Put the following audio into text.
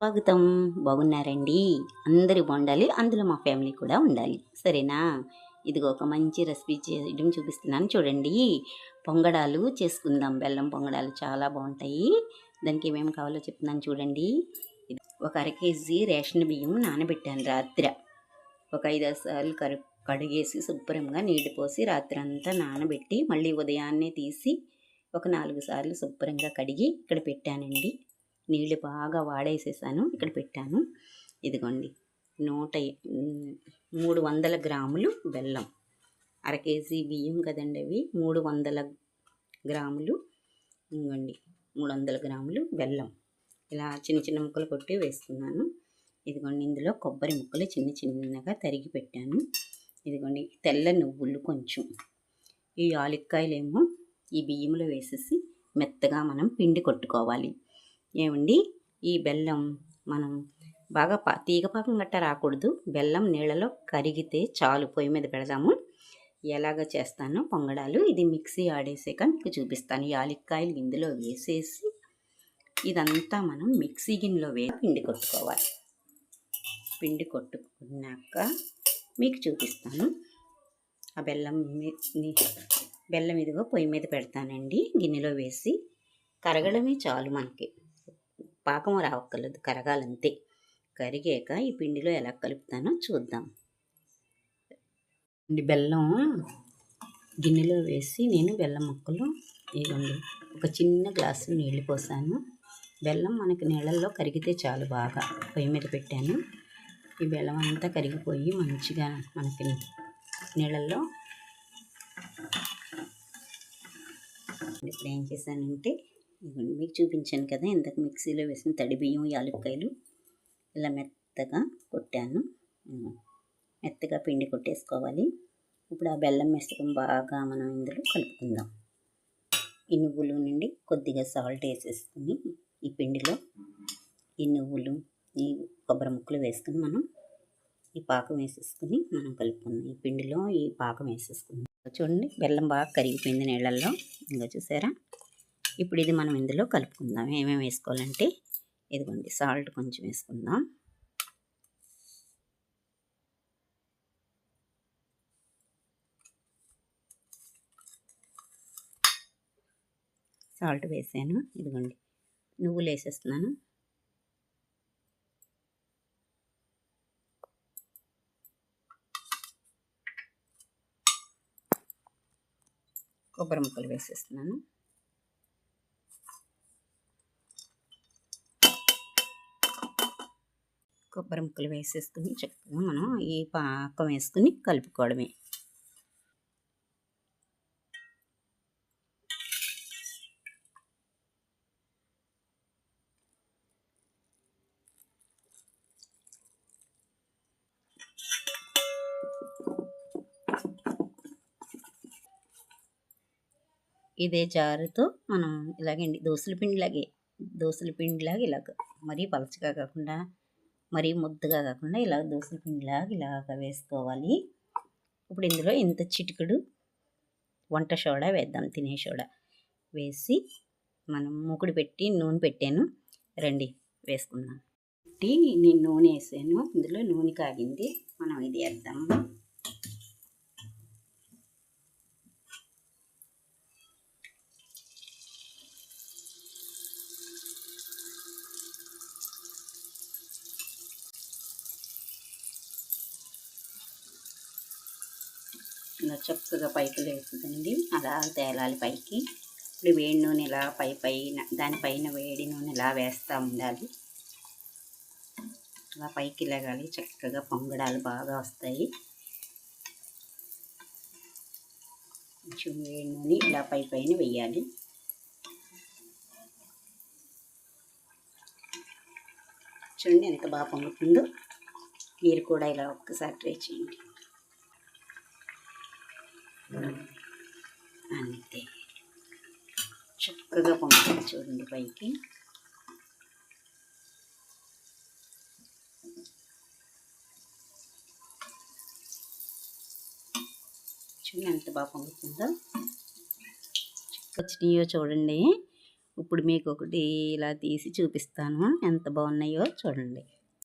స్వాగతం. బాగున్నారండి? అందరూ బాగుండాలి. అందులో మా ఫ్యామిలీ కూడా ఉండాలి. సరేనా? ఇదిగో ఒక మంచి రెసిపీ చేయడం చూపిస్తున్నాను చూడండి. పొంగడాలు చేసుకుందాం. బెల్లం పొంగడాలు చాలా బాగుంటాయి. దానికి ఏమేమి కావాలో చెప్తున్నాను చూడండి. ఒక అర కేజీ రేషన్ బియ్యం నానబెట్టాను రాత్రి. ఒక 5-6 సార్లు కడిగేసి శుభ్రంగా నీళ్లు పోసి రాత్రంతా నానబెట్టి మళ్ళీ ఉదయాన్నే తీసి ఒక 4 సార్లు శుభ్రంగా కడిగి ఇక్కడ పెట్టానండి. నీళ్ళు బాగా వాడేసేసాను, ఇక్కడ పెట్టాను. ఇదిగోండి 300 గ్రాములు బెల్లం. అర కేజీ బియ్యం కదండి అవి. 300 గ్రాములు. ఇదిగోండి 300 గ్రాములు బెల్లం ఇలా చిన్న చిన్న ముక్కలు కొట్టి వేస్తున్నాను. ఇదిగోండి ఇందులో కొబ్బరి ముక్కలు చిన్న చిన్నగా తరిగి పెట్టాను. ఇదిగోండి తెల్ల నువ్వులు కొంచెం. ఈ యాలక్కాయలేమో ఈ బియ్యంలో వేసేసి మెత్తగా మనం పిండి కొట్టుకోవాలి. ఏమండి ఈ బెల్లం మనం బాగా తీగపాకం గట్ట రాకూడదు. బెల్లం నీళ్ళలో కరిగితే చాలు. పొయ్యి మీద పెడదాము. ఎలాగ చేస్తానో పొంగడాలు ఇది మిక్సీ ఆడేసాక మీకు చూపిస్తాను. యాలక్కాయలు ఇందులో వేసేసి ఇదంతా మనం మిక్సీ గిన్నెలో పిండి కొట్టుకోవాలి. పిండి కొట్టుకున్నాక మీకు చూపిస్తాను. ఆ బెల్లం ఇదిగో పొయ్యి మీద పెడతానండి. గిన్నెలో వేసి కరగడమే చాలు. మనకి పాకం రావక్కర్లేదు, కరగాలంతే. కరిగాక ఈ పిండిలో ఎలా కలుపుతానో చూద్దాం. బెల్లం గిన్నెలో వేసి నేను బెల్లం ముక్కలు ఇవ్వండి ఒక చిన్న గ్లాసు నీళ్ళు పోసాను. బెల్లం మనకి నీళ్ళల్లో కరిగితే చాలు. బాగా పొయ్యి మీద పెట్టాను. ఈ బెల్లం అంతా కరిగిపోయి మంచిగా మనకి నీళ్ళల్లో. ఇప్పుడు ఏం చేశానంటే ఇవ్వండి మీకు చూపించాను కదా ఇందాక మిక్సీలో వేసిన తడి బియ్యం యాలక్కాయలు ఇలా మెత్తగా కొట్టాను. మెత్తగా పిండి కొట్టేసుకోవాలి. ఇప్పుడు ఆ బెల్లం మిశ్రమం బాగా మనం ఇందులో కలుపుకుందాం. ఈ నువ్వులు నుండి కొద్దిగా సాల్ట్ వేసేసుకుని ఈ పిండిలో ఈ నువ్వులు ఈ కొబ్బరి ముక్కలు వేసుకుని మనం ఈ పాకం వేసేసుకుని మనం కలుపుకుందాం. ఈ పిండిలో ఈ పాకం వేసేసుకుందాం. చూడండి బెల్లం బాగా కరిగిపోయింది నీళ్ళల్లో. ఇంకా చూసారా? ఇప్పుడు ఇది మనం ఇందులో కలుపుకుందాం. ఏమేమి వేసుకోవాలంటే ఇదిగోండి సాల్ట్ కొంచెం వేసుకుందాం. సాల్ట్ వేసాను. ఇదిగోండి నువ్వులు వేసేస్తున్నాను. కొబ్బరి ముక్కలు వేసేస్తున్నాను. కొబ్బరి ముక్కలు వేసేసుకుని చక్కగా మనం ఈ పాకం వేసుకుని కలుపుకోవడమే. ఇదే జారుతో మనం ఇలాగండి దోసల పిండిలాగా ఇలాగ మరీ పలచగా కాకుండా మరీ ముద్దగా కాకుండా ఇలా దోసల పిండిలాగా ఇలాగ వేసుకోవాలి. ఇప్పుడు ఇందులో ఇంత చిటికెడు వంట సోడా వేద్దాం. తినే సోడా వేసి మనం మూకుడు పెట్టి నూనె పెట్టాను. రండి వేసుకుందాం. నేను నూనె వేసాను. ఇందులో నూనె కాగింది. మనం ఇది వేద్దాము. ఇలా చక్కగా పైకి లేస్తుందండి. అలా తేలాలి పైకి. ఇప్పుడు వేడి నూనె ఇలా పైన దానిపైన వేడి నూనె ఇలా వేస్తూ ఉండాలి. అలా పైకి లేగాలి. చక్కగా పొంగడాలు బాగా వస్తాయి. కొంచెం వేడి నూనె ఇలా పైన వేయాలి. చూడండి ఎంత బాగా పొంగుతుందో. మీరు కూడా ఇలా ఒక్కసారి ట్రై చేయండి. అంతే చక్కగా పొంగుతుంది. చూడండి పైకి. చూడండి ఎంత బాగా పొంగుతుందో. వచ్చినాయో చూడండి. ఇప్పుడు మీకు ఒకటి ఇలా తీసి చూపిస్తాను ఎంత బాగున్నాయో చూడండి.